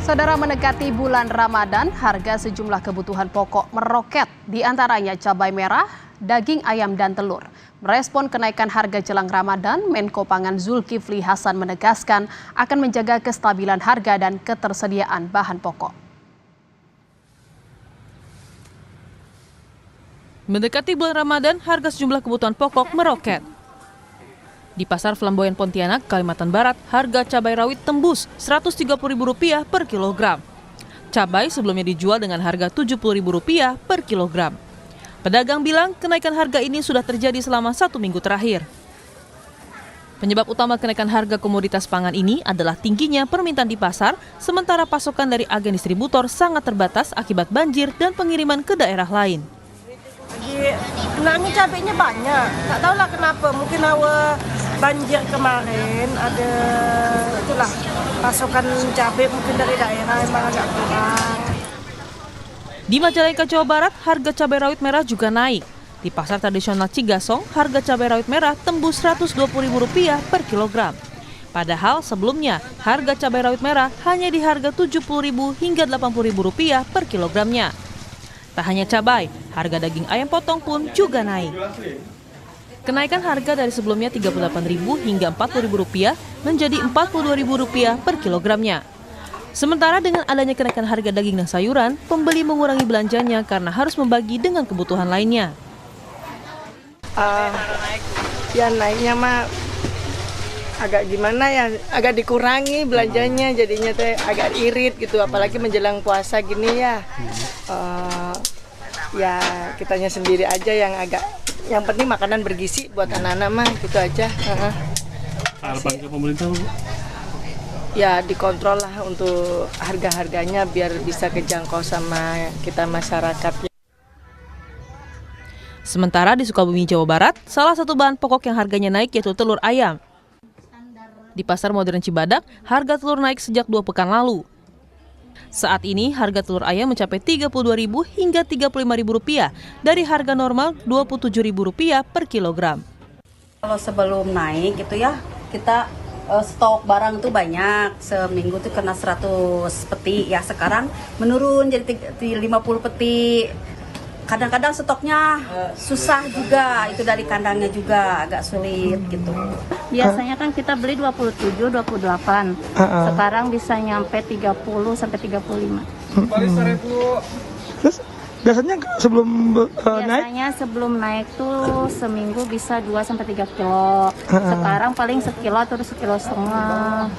Saudara, mendekati bulan Ramadan, harga sejumlah kebutuhan pokok meroket, di antaranya cabai merah, daging ayam dan telur. Merespon kenaikan harga jelang Ramadan, Menko Pangan Zulkifli Hasan menegaskan akan menjaga kestabilan harga dan ketersediaan bahan pokok. Mendekati bulan Ramadan, harga sejumlah kebutuhan pokok meroket. Di Pasar Flamboyan Pontianak, Kalimantan Barat, harga cabai rawit tembus Rp130.000 per kilogram. Cabai sebelumnya dijual dengan harga Rp70.000 per kilogram. Pedagang bilang kenaikan harga ini sudah terjadi selama 1 minggu terakhir. Penyebab utama kenaikan harga komoditas pangan ini adalah tingginya permintaan di pasar, sementara pasokan dari agen distributor sangat terbatas akibat banjir dan pengiriman ke daerah lain. Kenanya cabenya banyak, tak tahulah kenapa, mungkin awal banjir kemarin ada itulah pasokan cabai mungkin dari daerah emang agak kurang. Di Majalengka, Jawa Barat, harga cabai rawit merah juga naik. Di pasar tradisional Cigasong, harga cabai rawit merah tembus Rp120.000 per kilogram. Padahal sebelumnya harga cabai rawit merah hanya di harga Rp70.000 hingga Rp80.000 per kilogramnya. Tak hanya cabai, harga daging ayam potong pun juga naik. Kenaikan harga dari sebelumnya Rp38.000 hingga Rp40.000 menjadi Rp42.000 per kilogramnya. Sementara dengan adanya kenaikan harga daging dan sayuran, pembeli mengurangi belanjanya karena harus membagi dengan kebutuhan lainnya. Ya naiknya mah agak gimana ya, agak dikurangi belanjanya, jadinya teh agak irit gitu, apalagi menjelang puasa gini ya. Ya kitanya sendiri aja yang yang penting makanan bergizi buat anak-anak mah, gitu aja. Harapan ke pemerintah, Bu? Ya dikontrol lah untuk harga-harganya biar bisa kejangkau sama kita masyarakat. Sementara di Sukabumi, Jawa Barat, salah satu bahan pokok yang harganya naik yaitu telur ayam. Di Pasar Modern Cibadak, harga telur naik sejak 2 pekan lalu. Saat ini harga telur ayam mencapai Rp32.000 hingga Rp35.000 dari harga normal Rp27.000 per kilogram. Kalau sebelum naik gitu ya, kita stok barang tuh banyak, seminggu tuh kena 100 peti, ya sekarang menurun jadi 50 peti. Kadang-kadang stoknya susah juga, itu dari kandangnya juga agak sulit gitu. Biasanya kan kita beli 27, 28. Sekarang bisa nyampe 30 sampai 35. Terus biasanya sebelum naik? Biasanya sebelum naik tuh seminggu bisa 2 sampai 3 kilo. Sekarang paling sekilo atau 1,5 kilo.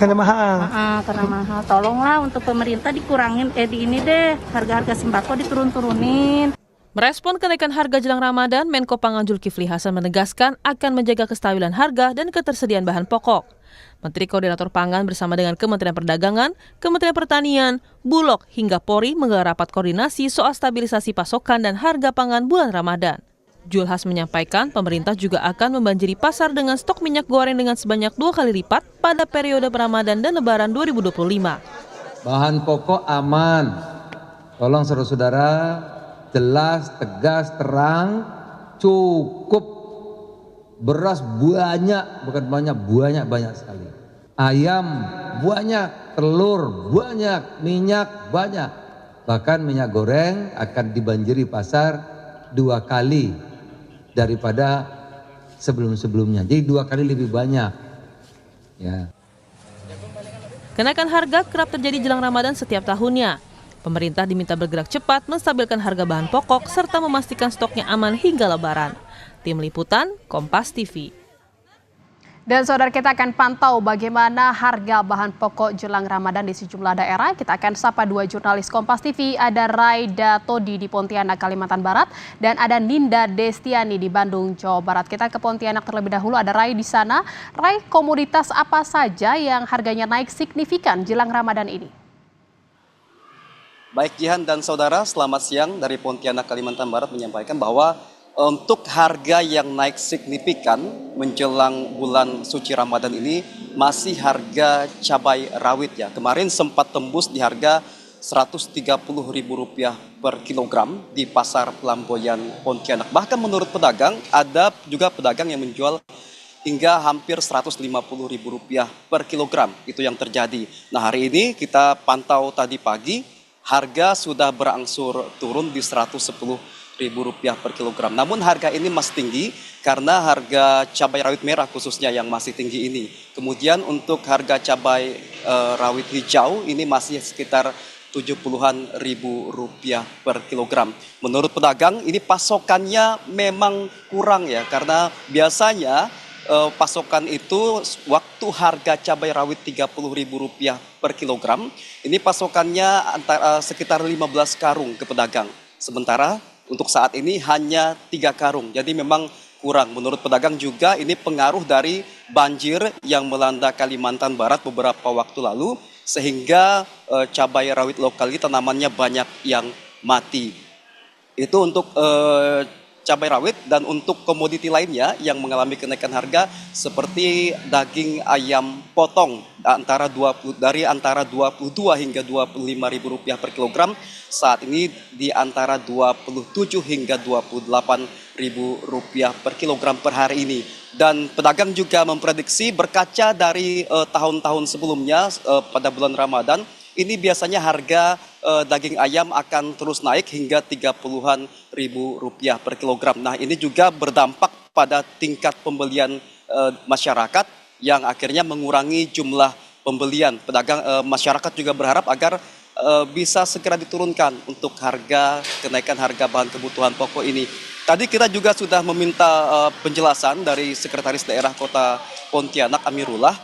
Karena mahal. Karena mahal. Tolonglah untuk pemerintah dikurangin di ini deh, harga-harga sembako diturun-turunin. Merespon kenaikan harga jelang Ramadan, Menko Pangan Zulkifli Hasan menegaskan akan menjaga kestabilan harga dan ketersediaan bahan pokok. Menteri Koordinator Pangan bersama dengan Kementerian Perdagangan, Kementerian Pertanian, Bulog hingga Polri menggelar rapat koordinasi soal stabilisasi pasokan dan harga pangan bulan Ramadan. Zulhas menyampaikan pemerintah juga akan membanjiri pasar dengan stok minyak goreng dengan sebanyak 2 kali lipat pada periode Ramadan dan Lebaran 2025. Bahan pokok aman. Tolong saudara-saudara, jelas, tegas, terang, cukup. Beras banyak, bukan banyak sekali. Ayam banyak, telur banyak, minyak banyak. Bahkan minyak goreng akan dibanjiri pasar 2 kali daripada sebelum-sebelumnya. Jadi 2 kali lebih banyak. Ya. Kenaikan harga kerap terjadi jelang Ramadan setiap tahunnya. Pemerintah diminta bergerak cepat menstabilkan harga bahan pokok serta memastikan stoknya aman hingga Lebaran. Tim Liputan, Kompas TV. Dan saudara, kita akan pantau bagaimana harga bahan pokok jelang Ramadan di sejumlah daerah. Kita akan sapa 2 jurnalis Kompas TV, ada Raida Todi di Pontianak, Kalimantan Barat, dan ada Ninda Destiani di Bandung, Jawa Barat. Kita ke Pontianak terlebih dahulu, ada Rai di sana. Rai, komoditas apa saja yang harganya naik signifikan jelang Ramadan ini? Baik Jihan dan saudara, selamat siang dari Pontianak, Kalimantan Barat menyampaikan bahwa untuk harga yang naik signifikan menjelang bulan suci Ramadan ini masih harga cabai rawit ya. Kemarin sempat tembus di harga Rp130.000 per kilogram di Pasar Flamboyan Pontianak. Bahkan menurut pedagang, ada juga pedagang yang menjual hingga hampir Rp150.000 per kilogram. Itu yang terjadi. Nah, hari ini kita pantau tadi pagi, harga sudah berangsur turun di Rp110.000 per kilogram. Namun harga ini masih tinggi karena harga cabai rawit merah khususnya yang masih tinggi ini. Kemudian untuk harga cabai rawit hijau ini masih sekitar Rp70.000 per kilogram. Menurut pedagang ini pasokannya memang kurang ya, karena biasanya pasokan itu waktu harga cabai rawit Rp30.000 per kilogram, ini pasokannya sekitar 15 karung ke pedagang. Sementara untuk saat ini hanya 3 karung, jadi memang kurang. Menurut pedagang juga ini pengaruh dari banjir yang melanda Kalimantan Barat beberapa waktu lalu, sehingga cabai rawit lokal ini tanamannya banyak yang mati. Itu untuk cabai rawit. Dan untuk komoditi lainnya yang mengalami kenaikan harga seperti daging ayam potong dari antara 22 hingga Rp25.000 per kilogram, saat ini di antara Rp27 hingga Rp28.000 per kilogram per hari ini. Dan pedagang juga memprediksi berkaca dari tahun-tahun sebelumnya pada bulan Ramadan, ini biasanya harga daging ayam akan terus naik hingga Rp30.000 per kilogram. Nah, ini juga berdampak pada tingkat pembelian masyarakat yang akhirnya mengurangi jumlah pembelian. Masyarakat juga berharap agar bisa segera diturunkan untuk kenaikan harga bahan kebutuhan pokok ini. Tadi kita juga sudah meminta penjelasan dari Sekretaris Daerah Kota Pontianak Amirullah,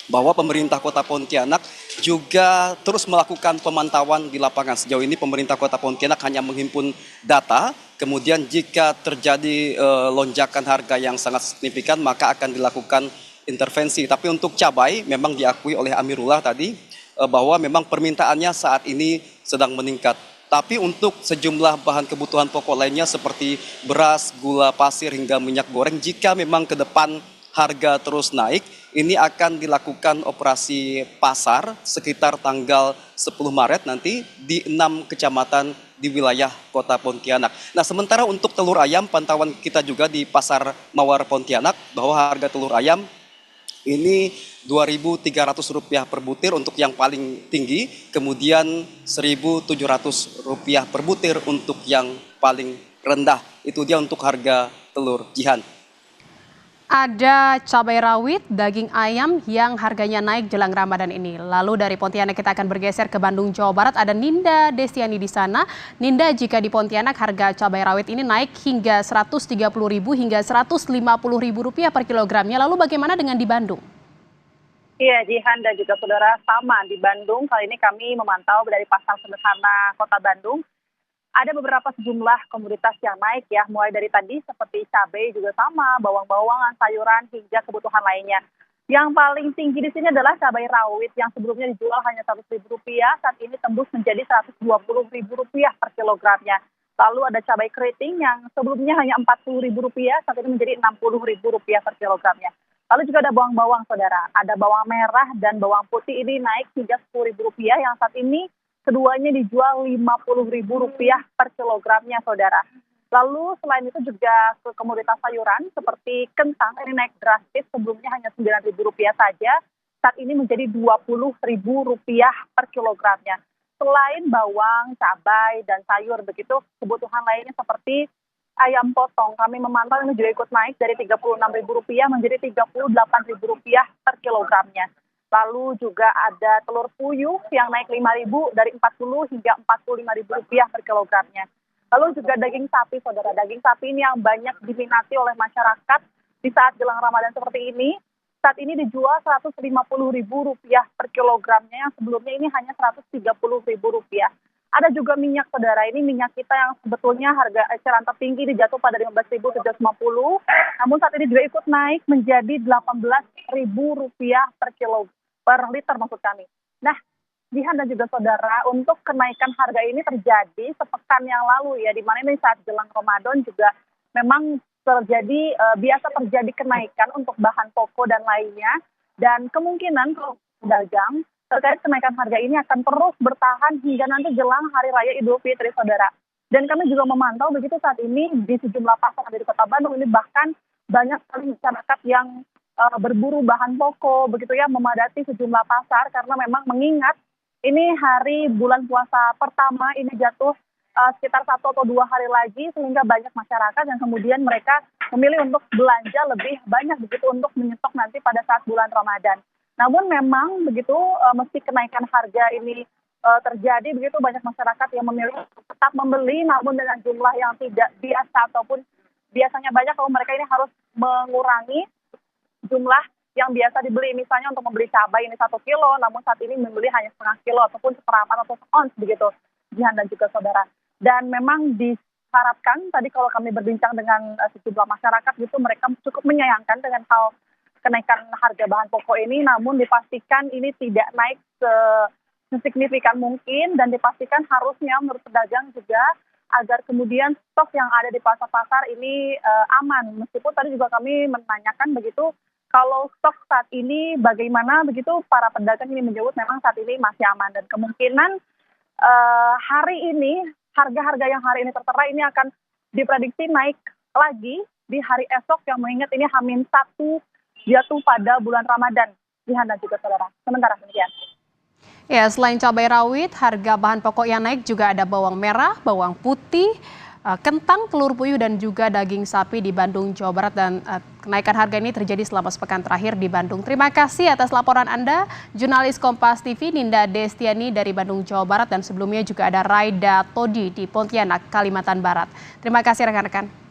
bahwa pemerintah Kota Pontianak juga terus melakukan pemantauan di lapangan. Sejauh ini pemerintah Kota Pontianak hanya menghimpun data, kemudian jika terjadi lonjakan harga yang sangat signifikan maka akan dilakukan intervensi. Tapi untuk cabai memang diakui oleh Amirullah tadi bahwa memang permintaannya saat ini sedang meningkat. Tapi untuk sejumlah bahan kebutuhan pokok lainnya seperti beras, gula pasir hingga minyak goreng, jika memang ke depan harga terus naik, ini akan dilakukan operasi pasar sekitar tanggal 10 Maret nanti di 6 kecamatan di wilayah Kota Pontianak. Nah, sementara untuk telur ayam, pantauan kita juga di Pasar Mawar Pontianak bahwa harga telur ayam ini Rp2.300 per butir untuk yang paling tinggi, kemudian Rp1.700 per butir untuk yang paling rendah. Itu dia untuk harga telur. Jihan. Ada cabai rawit, daging ayam yang harganya naik jelang Ramadan ini. Lalu dari Pontianak kita akan bergeser ke Bandung, Jawa Barat. Ada Ninda Destiani di sana. Ninda, jika di Pontianak harga cabai rawit ini naik hingga Rp130.000 hingga Rp150.000 per kilogramnya. Lalu bagaimana dengan di Bandung? Iya, Jihan dan juga saudara, sama di Bandung. Kali ini kami memantau dari pasar sederhana Kota Bandung. Ada beberapa sejumlah komoditas yang naik ya, mulai dari tadi seperti cabai juga sama, bawang-bawangan, sayuran, hingga kebutuhan lainnya. Yang paling tinggi di sini adalah cabai rawit yang sebelumnya dijual hanya Rp100.000, saat ini tembus menjadi Rp120.000 per kilogramnya. Lalu ada cabai keriting yang sebelumnya hanya Rp40.000, saat ini menjadi Rp60.000 per kilogramnya. Lalu juga ada bawang-bawang, saudara. Ada bawang merah dan bawang putih ini naik hingga Rp10.000 yang saat ini keduanya dijual Rp50.000 per kilogramnya, saudara. Lalu selain itu juga ke komoditas sayuran seperti kentang ini naik drastis, sebelumnya hanya Rp9.000 saja, saat ini menjadi Rp20.000 per kilogramnya. Selain bawang, cabai, dan sayur, begitu kebutuhan lainnya seperti ayam potong. Kami memantau ini juga ikut naik dari Rp36.000 menjadi Rp38.000 per kilogramnya. Lalu juga ada telur puyuh yang naik Rp5.000 dari Rp40 hingga Rp45.000 per kilogramnya. Lalu juga daging sapi, saudara. Daging sapi ini yang banyak diminati oleh masyarakat di saat jelang Ramadan seperti ini. Saat ini dijual Rp150.000 per kilogramnya, yang sebelumnya ini hanya Rp130.000. Ada juga minyak, saudara. Ini minyak kita yang sebetulnya harga eceran tertinggi dijatuh pada Rp15.750. Namun saat ini juga ikut naik menjadi Rp18.000 per liter maksud kami. Nah, Jihan dan juga saudara, untuk kenaikan harga ini terjadi sepekan yang lalu ya, di mana ini saat jelang Ramadan juga memang biasa terjadi kenaikan untuk bahan pokok dan lainnya, dan kemungkinan kalau pedagang terkait kenaikan harga ini akan terus bertahan hingga nanti jelang Hari Raya Idul Fitri, saudara. Dan kami juga memantau begitu saat ini di sejumlah pasar di Kota Bandung ini bahkan banyak sekali masyarakat yang berburu bahan pokok begitu ya, memadati sejumlah pasar karena memang mengingat ini hari bulan puasa pertama, ini jatuh sekitar 1 atau 2 hari lagi, sehingga banyak masyarakat yang kemudian mereka memilih untuk belanja lebih banyak begitu untuk menyetok nanti pada saat bulan Ramadan. Namun memang begitu meski kenaikan harga ini terjadi begitu, banyak masyarakat yang memilih tetap membeli namun dengan jumlah yang tidak biasa ataupun biasanya banyak, kalau mereka ini harus mengurangi jumlah yang biasa dibeli. Misalnya untuk membeli cabai ini 1 kilo, namun saat ini membeli hanya setengah kilo ataupun seperempat atau seons begitu, Jihan dan juga saudara. Dan memang diharapkan, tadi kalau kami berbincang dengan sejumlah masyarakat gitu, mereka cukup menyayangkan dengan hal kenaikan harga bahan pokok ini, namun dipastikan ini tidak naik sesignifikan mungkin, dan dipastikan harusnya menurut pedagang juga agar kemudian stok yang ada di pasar-pasar ini aman. Meskipun tadi juga kami menanyakan begitu, kalau stok saat ini bagaimana begitu, para pedagang ini menyebut memang saat ini masih aman, dan kemungkinan hari ini harga-harga yang hari ini tertera ini akan diprediksi naik lagi di hari esok, yang mengingat ini H-1 jatuh pada bulan Ramadan, Jihan dan juga saudara. Sementara demikian. Ya, selain cabai rawit, harga bahan pokok yang naik juga ada bawang merah, bawang putih, kentang, telur puyuh, dan juga daging sapi di Bandung, Jawa Barat. Dan kenaikan harga ini terjadi selama sepekan terakhir di Bandung. Terima kasih atas laporan Anda, jurnalis Kompas TV Ninda Destiani dari Bandung, Jawa Barat. Dan sebelumnya juga ada Raida Todi di Pontianak, Kalimantan Barat. Terima kasih rekan-rekan.